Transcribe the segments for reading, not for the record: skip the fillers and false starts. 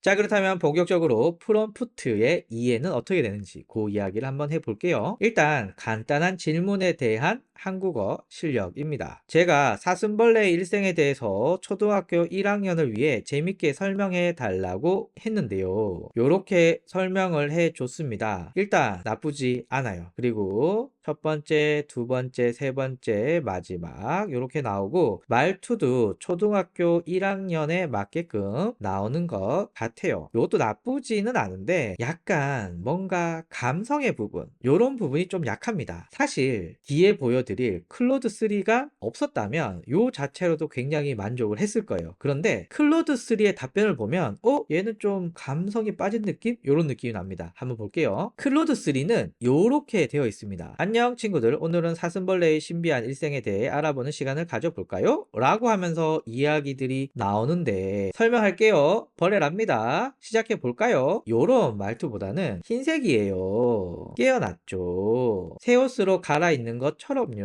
자, 그렇다면 본격적으로 프롬프트의 이해는 어떻게 되는지 그 이야기를 한번 해볼게요. 일단 간단한 질문에 대한 한국어 실력입니다. 제가 사슴벌레의 일생에 대해서 초등학교 1학년을 위해 재밌게 설명해 달라고 했는데요. 이렇게 설명을 해 줬습니다. 일단 나쁘지 않아요. 그리고 첫 번째, 두 번째, 세 번째, 마지막 이렇게 나오고 말투도 초등학교 1학년에 맞게끔 나오는 것 같아요. 이것도 나쁘지는 않은데 약간 뭔가 감성의 부분 이런 부분이 좀 약합니다. 사실 뒤에 보여드릴 클로드3가 없었다면 이 자체로도 굉장히 만족을 했을 거예요. 그런데 클로드3의 답변을 보면 얘는 좀 감성이 빠진 느낌? 이런 느낌이 납니다. 한번 볼게요. 클로드3는 이렇게 되어 있습니다. 안녕 친구들, 오늘은 사슴벌레의 신비한 일생에 대해 알아보는 시간을 가져볼까요? 라고 하면서 이야기들이 나오는데 설명할게요. 벌레랍니다. 시작해볼까요? 요런 말투보다는 흰색이에요. 깨어났죠. 새 옷으로 갈아입는 것처럼요.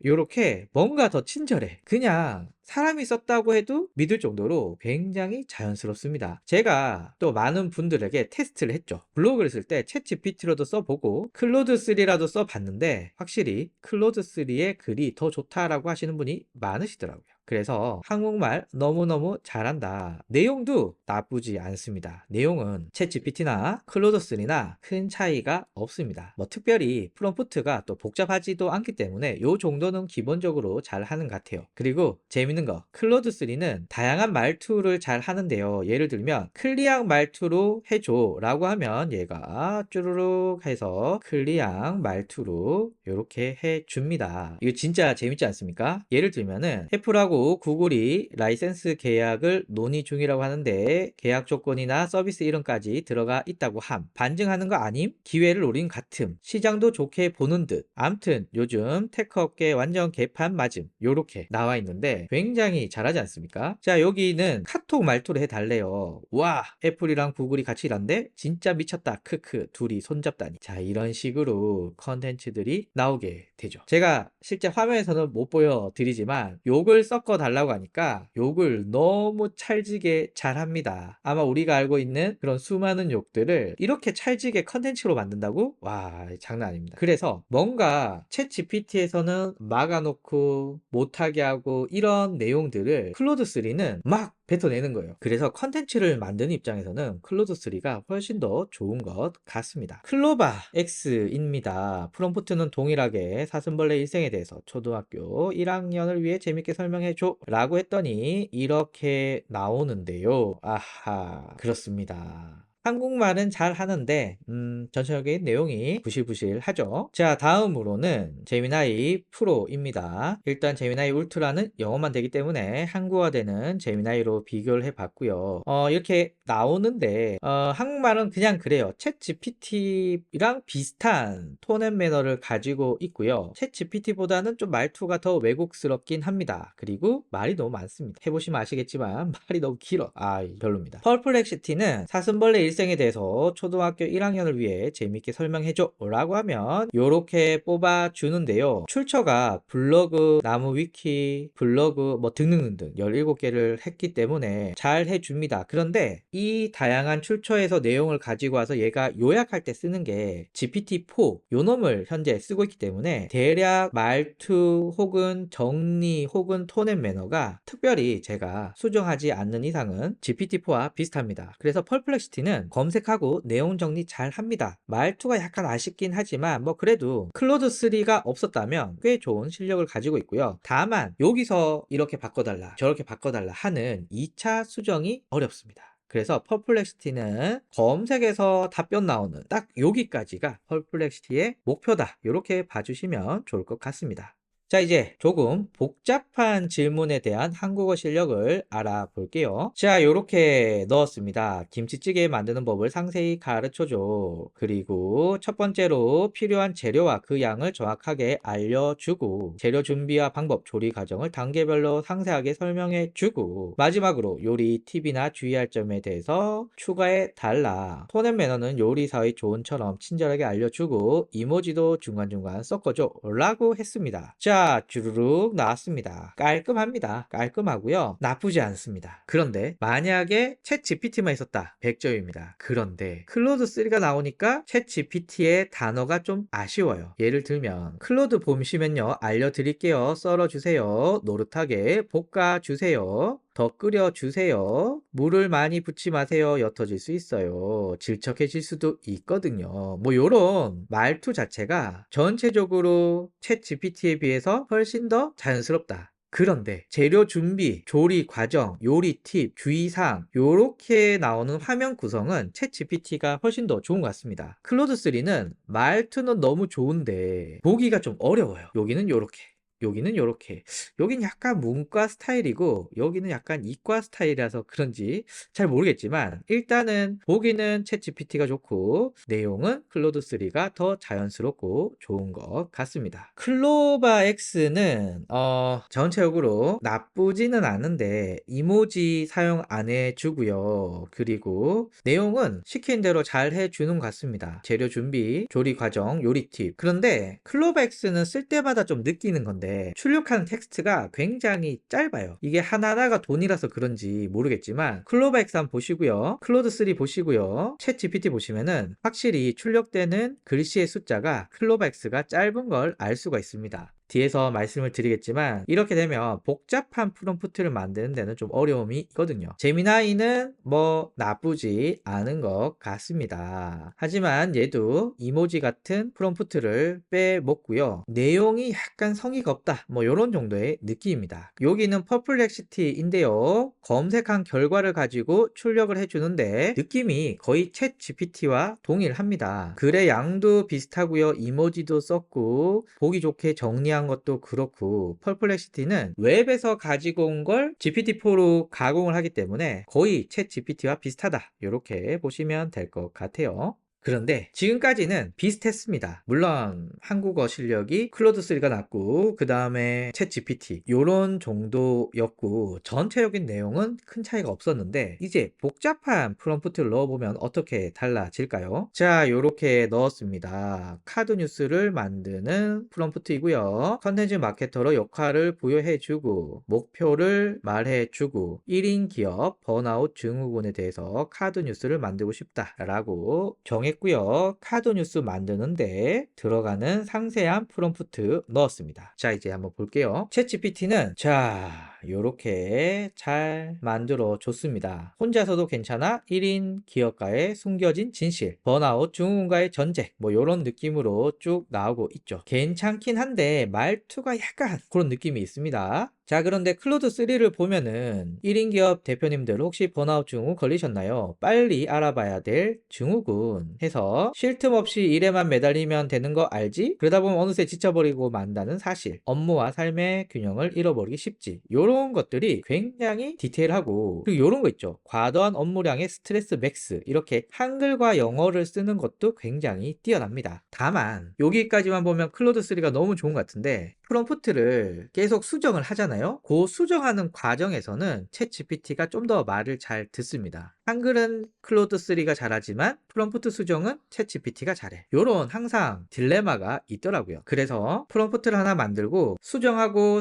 요렇게 뭔가 더 친절해. 그냥 사람이 썼다고 해도 믿을 정도로 굉장히 자연스럽습니다. 제가 또 많은 분들에게 테스트를 했죠. 블로그를 쓸 때 챗GPT로도 써보고 클로드3라도 써봤는데 확실히 클로드3의 글이 더 좋다라고 하시는 분이 많으시더라고요. 그래서 한국말 너무너무 잘한다. 내용도 나쁘지 않습니다. 내용은 챗GPT나 클로드3나 큰 차이가 없습니다. 뭐 특별히 프롬프트가 또 복잡하지도 않기 때문에 이 정도는 기본적으로 잘 하는 것 같아요. 그리고 재밌는 거, 클로드3는 다양한 말투를 잘 하는데요. 예를 들면 클리앙 말투로 해줘 라고 하면 얘가 쭈루룩 해서 클리앙 말투로 이렇게 해줍니다. 이거 진짜 재밌지 않습니까? 예를 들면은 애플하고 구글이 라이센스 계약을 논의 중이라고 하는데 계약 조건이나 서비스 이름까지 들어가 있다고 함. 반증하는 거 아님? 기회를 노린 같음. 시장도 좋게 보는 듯. 암튼 요즘 테크 업계 완전 개판 맞음. 요렇게 나와 있는데 굉장히 잘하지 않습니까? 자, 여기는 카톡 말투로 해달래요. 와, 애플이랑 구글이 같이 일한대? 진짜 미쳤다. 크크. 둘이 손잡다니. 자, 이런 식으로 컨텐츠들이 나오게 되죠. 제가 실제 화면에서는 못 보여드리지만 욕을 섞어 달라고 하니까 욕을 너무 찰지게 잘합니다. 아마 우리가 알고 있는 그런 수많은 욕들을 이렇게 찰지게 컨텐츠로 만든다고? 와, 장난 아닙니다. 그래서 뭔가 챗 GPT에서는 막아놓고 못하게 하고 이런 내용들을 클로드3는 막 뱉어내는 거예요. 그래서 컨텐츠를 만드는 입장에서는 클로드3가 훨씬 더 좋은 것 같습니다. 클로바 X입니다. 프롬프트는 동일하게 사슴벌레 일생에 대해서 초등학교 1학년을 위해 재밌게 설명해줘 라고 했더니 이렇게 나오는데요. 아하, 그렇습니다. 한국말은 잘 하는데 전체적인 내용이 부실부실하죠. 자, 다음으로는 제미나이 프로입니다. 일단 제미나이 울트라는 영어만 되기 때문에 한국어되는 제미나이로 비교를 해봤고요. 이렇게 나오는데 한국말은 그냥 그래요. 챗 GPT랑 비슷한 톤 앤 매너를 가지고 있고요. 챗 GPT보다는 좀 말투가 더 외국스럽긴 합니다. 그리고 말이 너무 많습니다. 해보시면 아시겠지만 말이 너무 길어. 별로입니다. 펄플렉시티는 사슴벌레 일생에 대해서 초등학교 1학년을 위해 재밌게 설명해줘 라고 하면 이렇게 뽑아주는데요. 출처가 블로그, 나무 위키, 블로그 뭐 등등등등 17개를 했기 때문에 잘 해줍니다. 그런데 이 다양한 출처에서 내용을 가지고 와서 얘가 요약할 때 쓰는 게 GPT-4 요 놈을 현재 쓰고 있기 때문에 대략 말투 혹은 정리 혹은 톤 앤 매너가 특별히 제가 수정하지 않는 이상은 GPT-4와 비슷합니다. 그래서 펄플렉시티는 검색하고 내용 정리 잘 합니다. 말투가 약간 아쉽긴 하지만 뭐 그래도 클로드3가 없었다면 꽤 좋은 실력을 가지고 있고요. 다만 여기서 이렇게 바꿔달라 저렇게 바꿔달라 하는 2차 수정이 어렵습니다. 그래서 펄플렉시티는 검색에서 답변 나오는 딱 여기까지가 펄플렉시티의 목표다. 이렇게 봐주시면 좋을 것 같습니다. 자, 이제 조금 복잡한 질문에 대한 한국어 실력을 알아볼게요. 자, 이렇게 넣었습니다. 김치찌개 만드는 법을 상세히 가르쳐줘. 그리고 첫 번째로 필요한 재료와 그 양을 정확하게 알려주고 재료 준비와 방법, 조리 과정을 단계별로 상세하게 설명해주고 마지막으로 요리 팁이나 주의할 점에 대해서 추가해 달라. 톤 앤 매너는 요리사의 조언처럼 친절하게 알려주고 이모지도 중간중간 섞어줘 라고 했습니다. 자, 자, 주르륵 나왔습니다. 깔끔합니다. 깔끔하고요. 나쁘지 않습니다. 그런데 만약에 챗 GPT만 있었다. 100점입니다. 그런데 클로드 3가 나오니까 챗 GPT의 단어가 좀 아쉬워요. 예를 들면 클로드 보시면요. 알려드릴게요. 썰어주세요. 노릇하게 볶아주세요. 더 끓여주세요. 물을 많이 붓지 마세요. 옅어질 수 있어요. 질척해질 수도 있거든요. 뭐 요런 말투 자체가 전체적으로 챗 GPT에 비해서 훨씬 더 자연스럽다. 그런데 재료 준비, 조리 과정, 요리 팁, 주의사항 요렇게 나오는 화면 구성은 챗 GPT가 훨씬 더 좋은 것 같습니다. 클로드 3는 말투는 너무 좋은데 보기가 좀 어려워요. 여기는 요렇게, 여기는 요렇게, 여긴 약간 문과 스타일이고 여기는 약간 이과 스타일이라서 그런지 잘 모르겠지만 일단은 보기는 챗 GPT가 좋고 내용은 클로드 3가 더 자연스럽고 좋은 것 같습니다. 클로바 X는 전체적으로 나쁘지는 않은데 이모지 사용 안 해주고요. 그리고 내용은 시킨 대로 잘 해주는 것 같습니다. 재료 준비, 조리 과정, 요리 팁. 그런데 클로바 X는 쓸 때마다 좀 느끼는 건데 출력하는 텍스트가 굉장히 짧아요. 이게 하나하나가 돈이라서 그런지 모르겠지만 클로바 X 한번 보시고요. 클로드 3 보시고요. 챗 GPT 보시면은 확실히 출력되는 글씨의 숫자가 클로바 X가 짧은 걸 알 수가 있습니다. 뒤에서 말씀을 드리겠지만 이렇게 되면 복잡한 프롬프트를 만드는 데는 좀 어려움이 있거든요. 제미나이는 뭐 나쁘지 않은 것 같습니다. 하지만 얘도 이모지 같은 프롬프트를 빼먹고요. 내용이 약간 성의가 없다. 뭐 이런 정도의 느낌입니다. 여기는 퍼플렉시티인데요. 검색한 결과를 가지고 출력을 해주는데 느낌이 거의 챗 GPT와 동일합니다. 글의 양도 비슷하고요. 이모지도 썼고 보기 좋게 정리한 것도 그렇고 퍼플렉시티는 웹에서 가지고 온 걸 GPT-4로 가공을 하기 때문에 거의 챗 GPT와 비슷하다. 이렇게 보시면 될 것 같아요. 그런데 지금까지는 비슷했습니다. 물론 한국어 실력이 클로드 3가 낫고 그 다음에 챗 GPT 요런 정도였고 전체적인 내용은 큰 차이가 없었는데 이제 복잡한 프롬프트를 넣어보면 어떻게 달라질까요? 자, 요렇게 넣었습니다. 카드 뉴스를 만드는 프롬프트이고요. 컨텐츠 마케터로 역할을 부여해주고 목표를 말해주고 1인 기업 번아웃 증후군에 대해서 카드 뉴스를 만들고 싶다라고 정했고요. 카드 뉴스 만드는데 들어가는 상세한 프롬프트 넣었습니다. 자, 이제 한번 볼게요. 챗 GPT는 자, 요렇게 잘 만들어 줬습니다. 혼자서도 괜찮아 1인 기업가의 숨겨진 진실, 번아웃 증후군과의 전쟁, 뭐 요런 느낌으로 쭉 나오고 있죠. 괜찮긴 한데 말투가 약간 그런 느낌이 있습니다. 자, 그런데 클로드 3를 보면은 1인 기업 대표님들 혹시 번아웃 증후군 걸리셨나요? 빨리 알아봐야 될 증후군 해서 쉴 틈 없이 일에만 매달리면 되는 거 알지? 그러다 보면 어느새 지쳐버리고 만다는 사실, 업무와 삶의 균형을 잃어버리기 쉽지. 요런 것들이 굉장히 디테일하고 그리고 요런 거 있죠. 과도한 업무량의 스트레스 맥스, 이렇게 한글과 영어를 쓰는 것도 굉장히 뛰어납니다. 다만 여기까지만 보면 클로드 3가 너무 좋은 것 같은데 프롬프트를 계속 수정을 하잖아요. 그 수정하는 과정에서는 챗 GPT가 좀 더 말을 잘 듣습니다. 한글은 클로드 3가 잘하지만 프롬프트 수정은 챗 GPT가 잘해. 요런 항상 딜레마가 있더라고요. 그래서 프롬프트를 하나 만들고 수정하고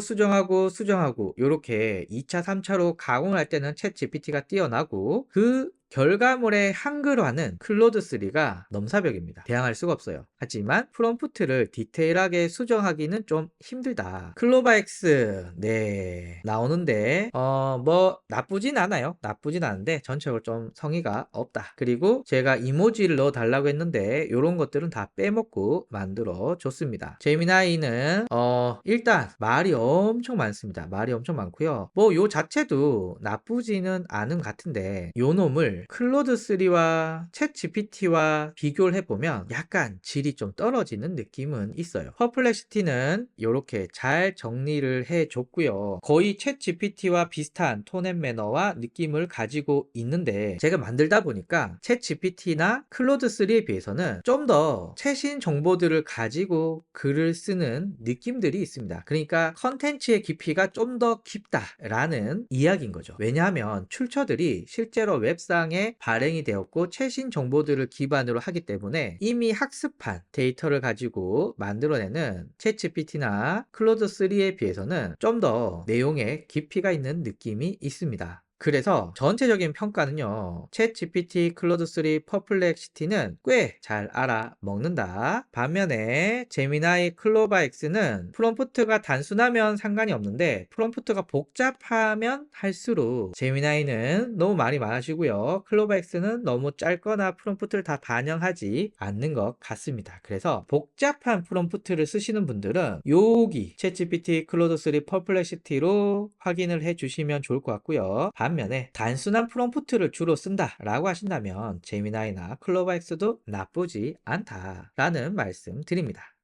요렇게 2차 3차로 가공을 할 때는 챗 GPT가 뛰어나고 그 결과물의 한글화는 클로드 3가 넘사벽입니다. 대항할 수가 없어요. 하지만 프롬프트를 디테일하게 수정하기는 좀 힘들다. 클로바 X 네 나오는데 뭐 나쁘진 않아요. 나쁘진 않은데 전체적으로 좀 성의가 없다. 그리고 제가 이모지를 넣어 달라고 했는데 이런 것들은 다 빼먹고 만들어 줬습니다. 제미나이는 일단 말이 엄청 많습니다. 말이 엄청 많고요. 뭐 요 자체도 나쁘지는 않은 것 같은데 요 놈을 클로드 3와 챗 GPT와 비교를 해보면 약간 질이 좀 떨어지는 느낌은 있어요. 퍼플렉시티는 이렇게 잘 정리를 해줬고요. 거의 챗 GPT와 비슷한 톤앤 매너와 느낌을 가지고 있는데 제가 만들다 보니까 챗 GPT나 클로드 3에 비해서는 좀 더 최신 정보들을 가지고 글을 쓰는 느낌들이 있습니다. 그러니까 컨텐츠의 깊이가 좀 더 깊다라는 이야기인 거죠. 왜냐하면 출처들이 실제로 웹상 시장에 발행이 되었고 최신 정보들을 기반으로 하기 때문에 이미 학습한 데이터를 가지고 만들어내는 챗GPT나 클로드3에 비해서는 좀 더 내용에 깊이가 있는 느낌이 있습니다. 그래서 전체적인 평가는요, 챗GPT 클로드3 퍼플렉시티는 꽤 잘 알아먹는다. 반면에 제미나이 클로바 X는 프롬프트가 단순하면 상관이 없는데 프롬프트가 복잡하면 할수록 제미나이는 너무 말이 많으시고요, 클로바 X는 너무 짧거나 프롬프트를 다 반영하지 않는 것 같습니다. 그래서 복잡한 프롬프트를 쓰시는 분들은 여기 챗GPT 클로드3 퍼플렉시티로 확인을 해 주시면 좋을 것 같고요. 반면에 단순한 프롬프트를 주로 쓴다 라고 하신다면 제미나이나 클로바 X도 나쁘지 않다라는 말씀 드립니다.